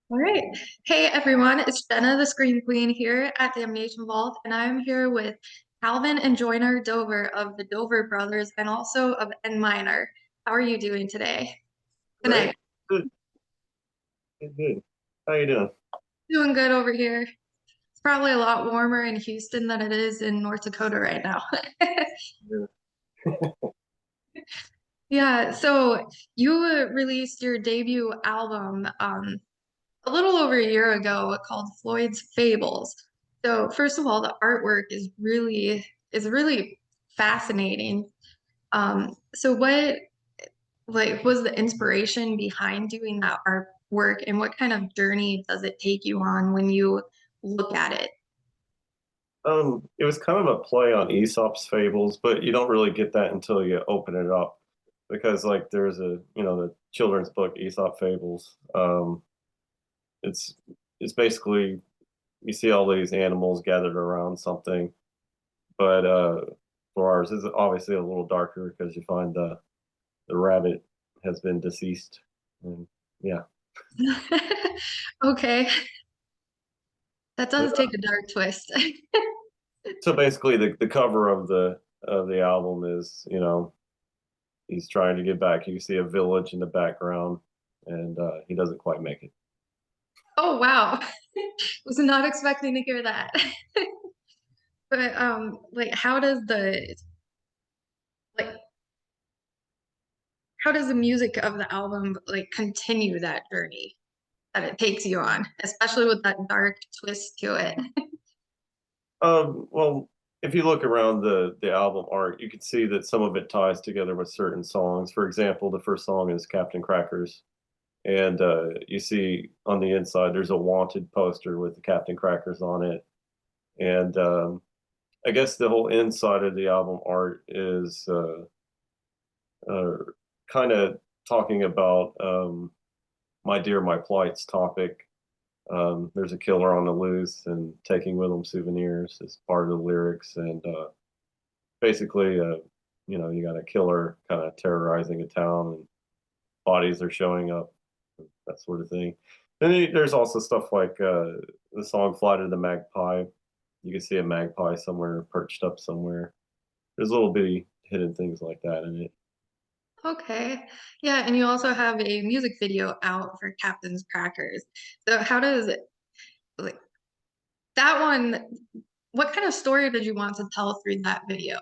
All right. Hey everyone, it's Jenna, the Screen Queen here at Damnation Vault, and I'm here with Calvin and Joyner Dover of the Dover Brothers and also of N Minor. How are you doing today? Great. Tonight. Good. Good. Good. How you doing? Doing good over here. It's probably a lot warmer in Houston than it is in North Dakota right now. Good. Yeah, so you released your debut album a little over a year ago called Floyd's Fables. So first of all, the artwork is really fascinating. So what like was the inspiration behind doing that artwork and what kind of journey does it take you on when you look at it? It was kind of a play on Aesop's fables, but you don't really get that until you open it up because like there's the children's book Aesop Fables. It's it's basically you see all these animals gathered around something, but for ours it's obviously a little darker because you find the rabbit has been deceased. And yeah. Okay, that does take a dark twist. So basically the cover of the album is, he's trying to get back. You can see a village in the background, and he doesn't quite make it. Oh wow. Was not expecting to hear that. But like like how does the music of the album like continue that journey that it takes you on, especially with that dark twist to it? Well, if you look around the album art, you can see that some of it ties together with certain songs. For example, the first song is Captain Crackers, and you see on the inside there's a wanted poster with the Captain Crackers on it, and I guess the whole inside of the album art is uh, kind of talking about my dear, my plights topic. There's a killer on the loose and taking with them souvenirs is part of the lyrics. And basically, you got a killer kind of terrorizing a town and bodies are showing up, that sort of thing. Then there's also stuff like the song Fly to the Magpie. You can see a magpie somewhere perched up somewhere. There's little bitty hidden things like that in it. Okay. Yeah, and you also have a music video out for Captain's Crackers. So how does it like that one, what kind of story did you want to tell through that video?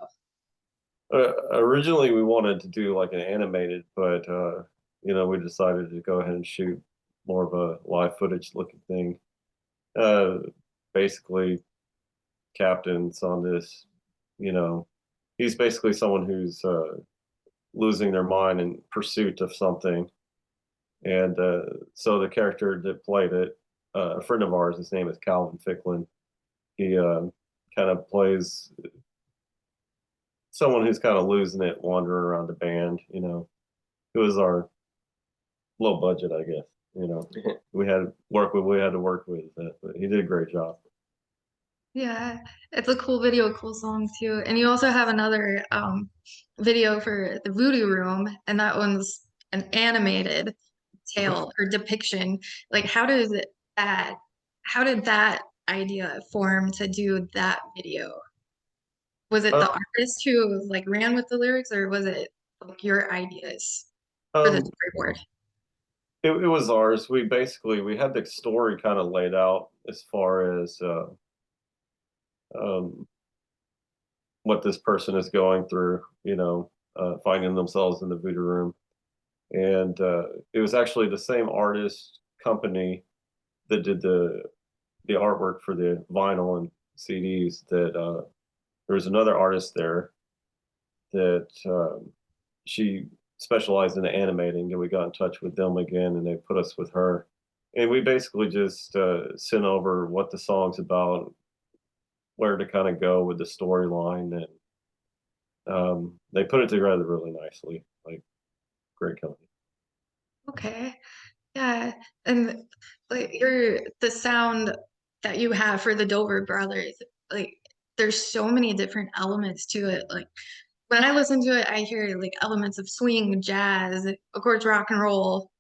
Originally, we wanted to do like an animated, but we decided to go ahead and shoot more of a live footage looking thing. Uh, Basically, Captain's on this, you know, he's basically someone who's losing their mind in pursuit of something, and so the character that played it, a friend of ours, his name is Calvin Ficklin. He kind of plays someone who's kind of losing it, wandering around the band. It was our low budget, I guess. We had to work with that, but he did a great job. Yeah, it's a cool video, cool song too. And you also have another video for the Voodoo Room, and that one's an animated Mhm. tale or depiction. Like that how did that idea form to do that video? Was it Um, the artist who like ran with the lyrics or was it like your ideas for the um, storyboard? it was ours. We had the story kind of laid out as far as um, what this person is going through. Finding themselves in the voodoo room, and it was actually the same artist company that did the artwork for the vinyl and CDs. That there was another artist there that she specialized in animating, and we got in touch with them again, and they put us with her. And we basically just sent over what the song's about, where to kind of go with the storyline, and they put it together really nicely. Like great company. Okay. Yeah. And like the sound that you have for the Dover Brothers, like there's so many different elements to it. Like when I listen to it, I hear like elements of swing, jazz, of course, rock and roll,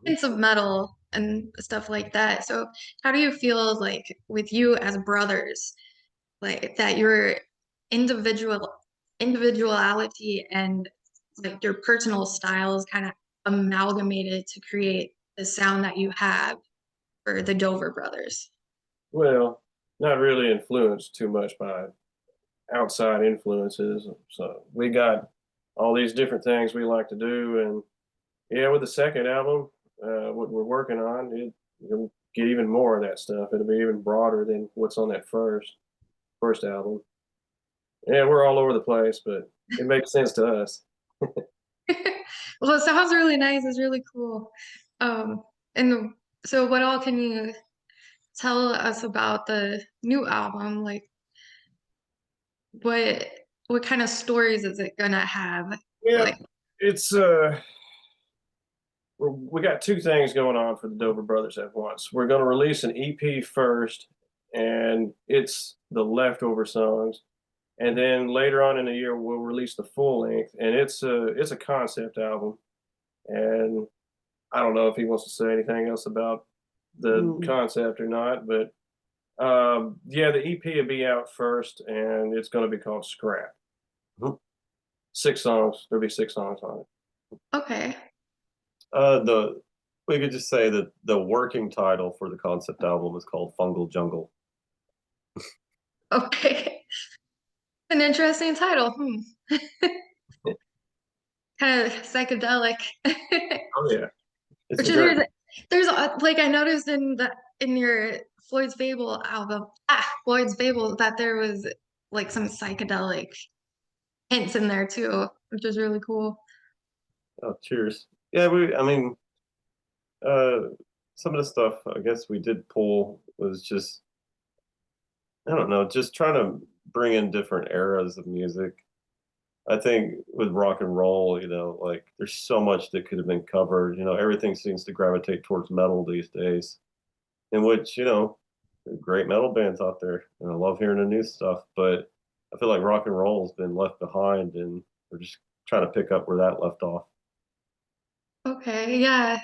hints of metal. and stuff like that. So how do you feel like with you as brothers, like that your individuality and like your personal styles kind of amalgamated to create the sound that you have for the Dover brothers? Well, not really influenced too much by outside influences. So we got all these different things we like to do, and yeah, with the second album, what we're working on, you'll get even more of that stuff. It'll be even broader than what's on that first album. Yeah, we're all over the place, but it makes sense to us. Well, it sounds really nice. It's really cool. And so what all can you tell us about the new album? Like what what kind of stories is it gonna have? Yeah, Like, it's we got two things going on for the Dover Brothers at once. We're going to release an EP first, and it's the leftover songs, and then later on in the year we'll release the full length, and it's a concept album. And I don't know if he wants to say anything else about the concept or not, but yeah, the EP will be out first, and it's going to be called Scrap. 6 songs. There'll be 6 songs on it. okay. The we could just say that the working title for the concept album is called Fungal Jungle. Okay. An interesting title. Kind of psychedelic. Oh yeah, it's Which a is journey. there's like I noticed in your Floyd's Fable album, Floyd's Fable, that there was like some psychedelic hints in there too, which is really cool. Oh, cheers. Yeah, I mean, uh, some of the stuff I guess we did pull was just, I don't know, just trying to bring in different eras of music. I think with rock and roll, like there's so much that could have been covered. Everything seems to gravitate towards metal these days, in which, there are great metal bands out there, and I love hearing the new stuff, but I feel like rock and roll has been left behind, and we're just trying to pick up where that left off. Okay, yeah.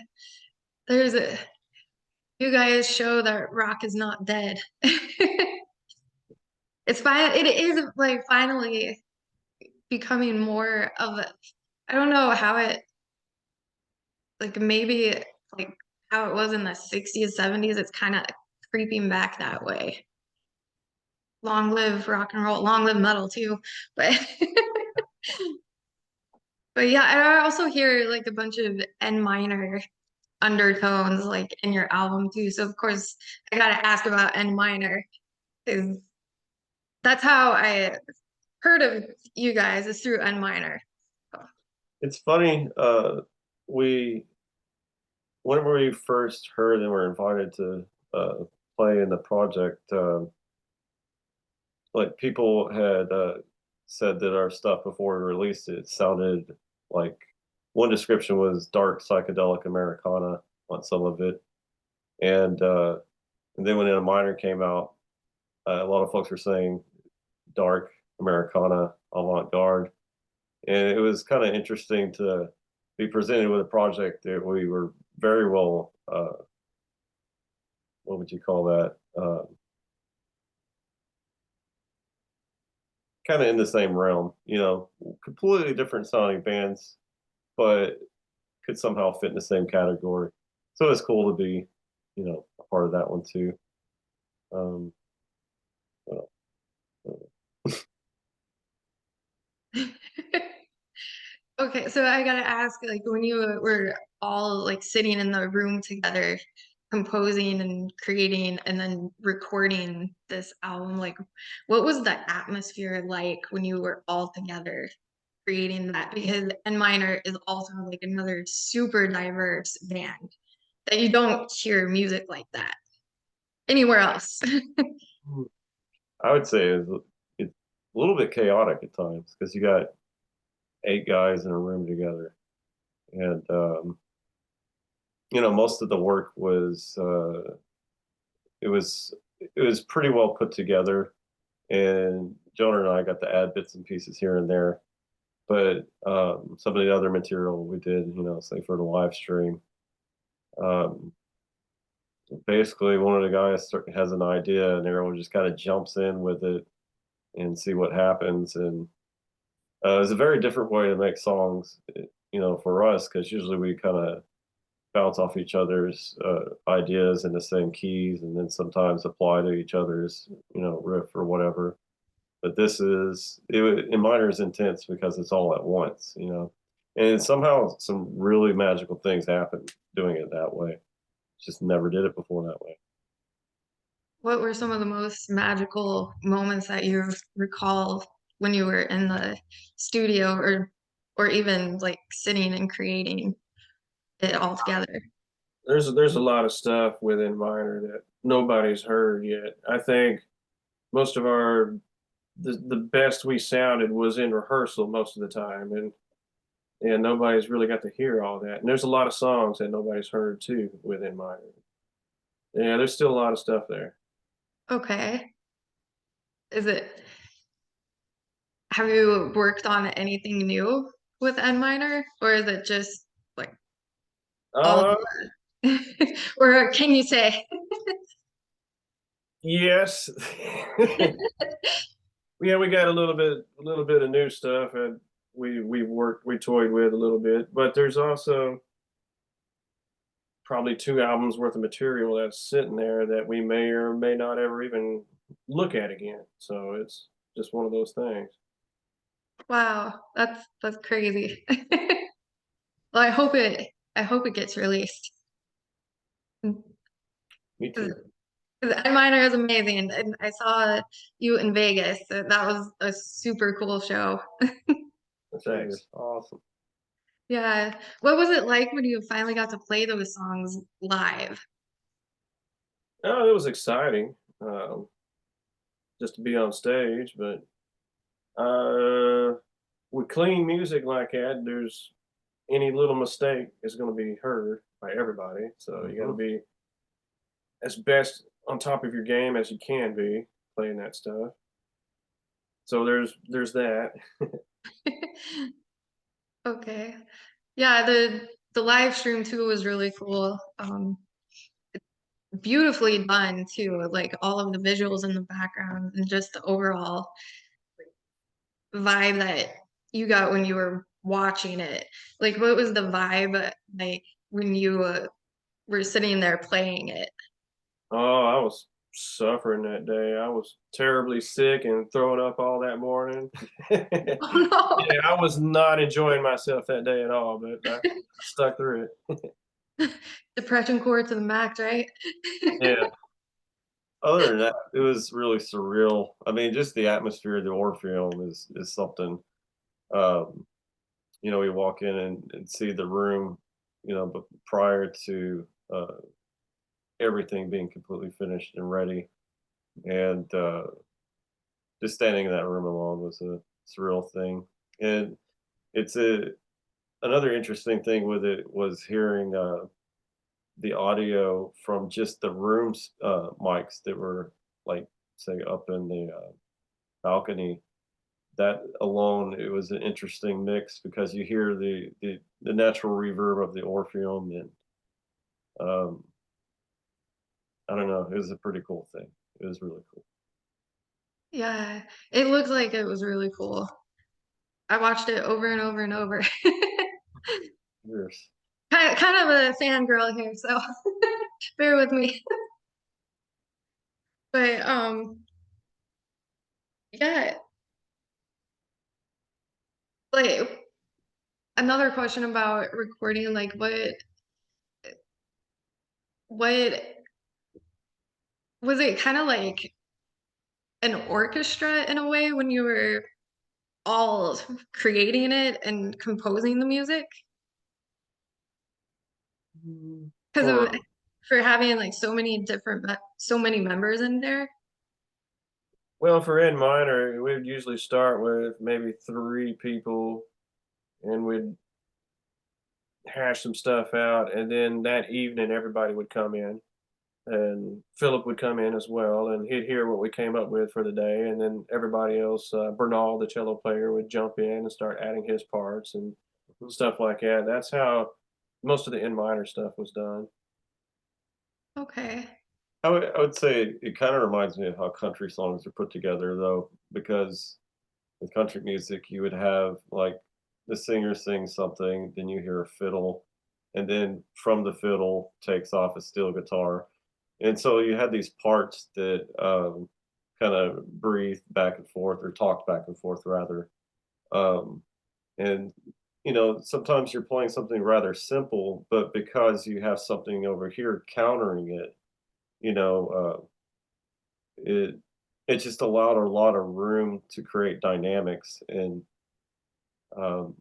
There's a You guys show that rock is not dead. It's fine. It is like finally becoming more of a, I don't know how it, like maybe like how it was in the 60s, 70s. It's kind of creeping back that way. Long live rock and roll, long live metal too. But but yeah, and I also hear like a bunch of N minor undertones like in your album too. So of course I gotta ask about N minor because that's how I heard of you guys is through N minor. It's funny, we whenever we first heard and were invited to play in the project, like people had said that our stuff before we released it sounded like, one description was dark psychedelic Americana on some of it, and then when In a Minor came out, a lot of folks were saying dark Americana avant garde, and it was kind of interesting to be presented with a project that we were very well, what would you call that? Kind of in the same realm, completely different sounding bands, but could somehow fit in the same category. So it's cool to be, a part of that one too. Um, what Okay, so I gotta ask, like when you were all like sitting in the room together, composing and creating and then recording this album, like what was the atmosphere like when you were all together creating that? Because N Minor is also like another super diverse band that you don't hear music like that anywhere else. I would say it's a little bit chaotic at times because you got 8 guys in a room together, and most of the work was it was pretty well put together, and Jonah and I got to add bits and pieces here and there. But some of the other material we did, say for the live stream, um, Basically, one of the guys has an idea, and everyone just kind of jumps in with it and see what happens. And it's a very different way to make songs, for us, because usually we kind of bounce off each other's ideas in the same keys, and then sometimes apply to each other's, riff or whatever. But in minor is intense because it's all at once, and somehow some really magical things happen doing it that way. Just never did it before that way. What were some of the most magical moments that you recall when you were in the studio or even like sitting and creating it all together? There's a lot of stuff within minor that nobody's heard yet. I think most of the best we sounded was in rehearsal most of the time, and nobody's really got to hear all that. And there's a lot of songs that nobody's heard too within minor. Yeah, there's still a lot of stuff there. Okay. Is it, have you worked on anything new with N minor, or is it just like all Uh, or can you say? yes. Yeah, we got a little bit of new stuff, and we toyed with a little bit, but there's also probably 2 albums worth of material that's sitting there that we may or may not ever even look at again. So it's just one of those things. Wow, that's crazy. Well, I hope it gets released. Me too. N minor is amazing, and I saw you in Vegas. So that was a super cool show. Thanks. Awesome. Yeah. What was it like when you finally got to play those songs live? Oh, it was exciting, just to be on stage, but, with clean music like that, there's any little mistake is gonna be heard by everybody, so you gotta Mhm. be as best on top of your game as you can be playing that stuff. So there's that. Okay. Yeah, the live stream too was really cool. Beautifully done too, like all of the visuals in the background and just the overall vibe that you got when you were watching it. Like, what was the vibe like when you were sitting there playing it? Oh, I was suffering that day. I was terribly sick and throwing up all that morning. Oh Yeah, I was not enjoying myself that day at all, but I stuck through it. no. Depression core to the max, right? Yeah. Other than that, it was really surreal. I mean, just the atmosphere of the Orpheum is something. Um, we walk in and see the room, but prior to everything being completely finished and ready, and just standing in that room alone was a surreal thing. And it's another interesting thing with it was hearing the audio from just the rooms mics that were like say up in the balcony. That alone, it was an interesting mix because you hear the natural reverb of the Orpheum, and um, I don't know, it was a pretty cool thing. It was really cool. Yeah, it looked like it was really cool. I watched it over and over and over. Yes. Kind of a fangirl here, so bear with me. But yeah, like another question about recording, like what was it kind of like an orchestra in a way when you were all creating it and composing the music? Because For of for having like so many different so many members in there. Well, for in minor, we'd usually start with maybe 3 people, and we'd hash some stuff out, and then that evening, everybody would come in, and Philip would come in as well, and he'd hear what we came up with for the day, and then everybody else, Bernal, the cello player, would jump in and start adding his parts and Mhm. stuff like that. That's how most of the in minor stuff was done. Okay. I would say it kind of reminds me of how country songs are put together, though, because with country music, you would have like the singer sings something, then you hear a fiddle, and then from the fiddle takes off a steel guitar. And so you had these parts that kind of breathe back and forth or talk back and forth, rather. Um, and, sometimes you're playing something rather simple, but because you have something over here countering it, you know, it it just allowed a lot of room to create dynamics and um,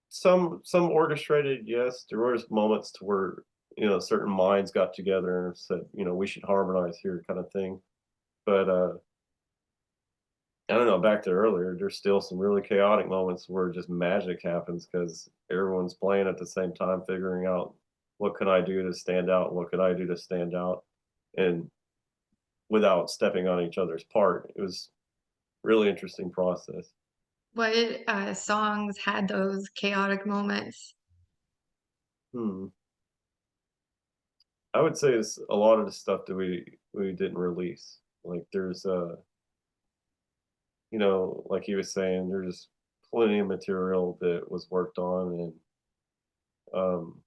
some orchestrated, yes. There was moments to where certain minds got together and said, we should harmonize here, kind of thing. But I don't know. Back to earlier, there's still some really chaotic moments where just magic happens because everyone's playing at the same time, figuring out what can I do to stand out, what could I do to stand out, and without stepping on each other's part. It was really interesting process. What songs had those chaotic moments? Hmm. I would say it's a lot of the stuff that we didn't release. Like there's like he was saying, there's plenty of material that was worked on and um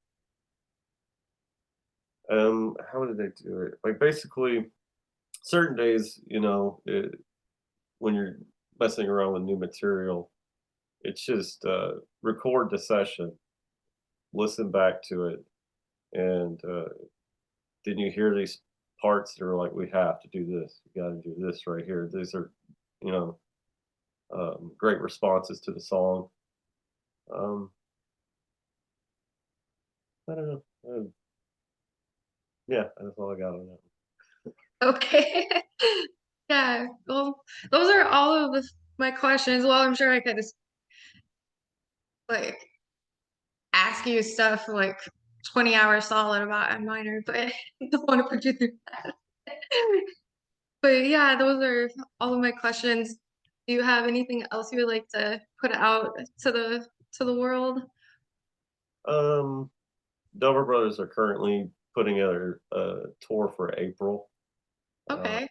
how did they do it? Like basically certain days, when you're messing around with new material, it's just record the session, listen back to it, and then you hear these parts that are like, we have to do this, we got to do this right here. These are, you know, great responses to the song. Um, I don't know. Yeah, that's all I got on that. Okay. Yeah. Well, those are all of my questions. Well, I'm sure I could just like ask you stuff for like 20 hours solid about a minor, but I don't want to put you through that. But yeah, those are all of my questions. Do you have anything else you would like to put out to the world? Um, Dover Brothers are currently putting together a tour for April. Uh, Okay.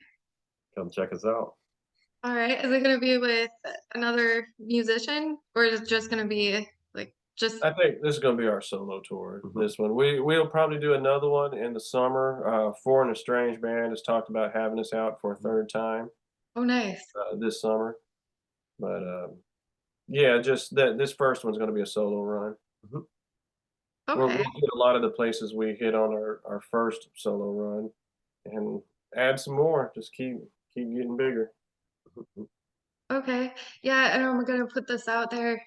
Come check us out. All right. Is it going to be with another musician or is it just going to be like just I think this is going to be our solo tour. Mhm. This one, we'll probably do another one in the summer. Foreign and Strange Band has talked about having us out for a third time oh nice. this summer. But yeah, just that this first one's going to be a solo run. Mhm. Okay. We'll hit a lot of the places we hit on our first solo run, and add some more. Just keep getting bigger. Mhm. Okay. Yeah, and I'm gonna put this out there.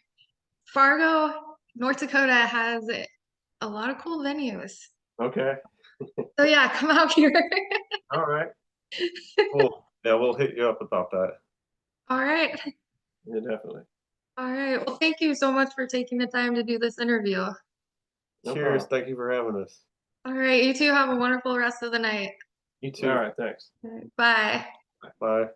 Fargo, North Dakota has a lot of cool venues. Okay. So yeah, come out here. All right. Cool. Yeah, we'll hit you up about that. All right. Yeah, definitely. All right. Well, thank you so much for taking the time to do this interview. No Cheers. problem. Thank you for having us. All right. You two have a wonderful rest of the night. You All too. right. Thanks. All right, bye. Bye.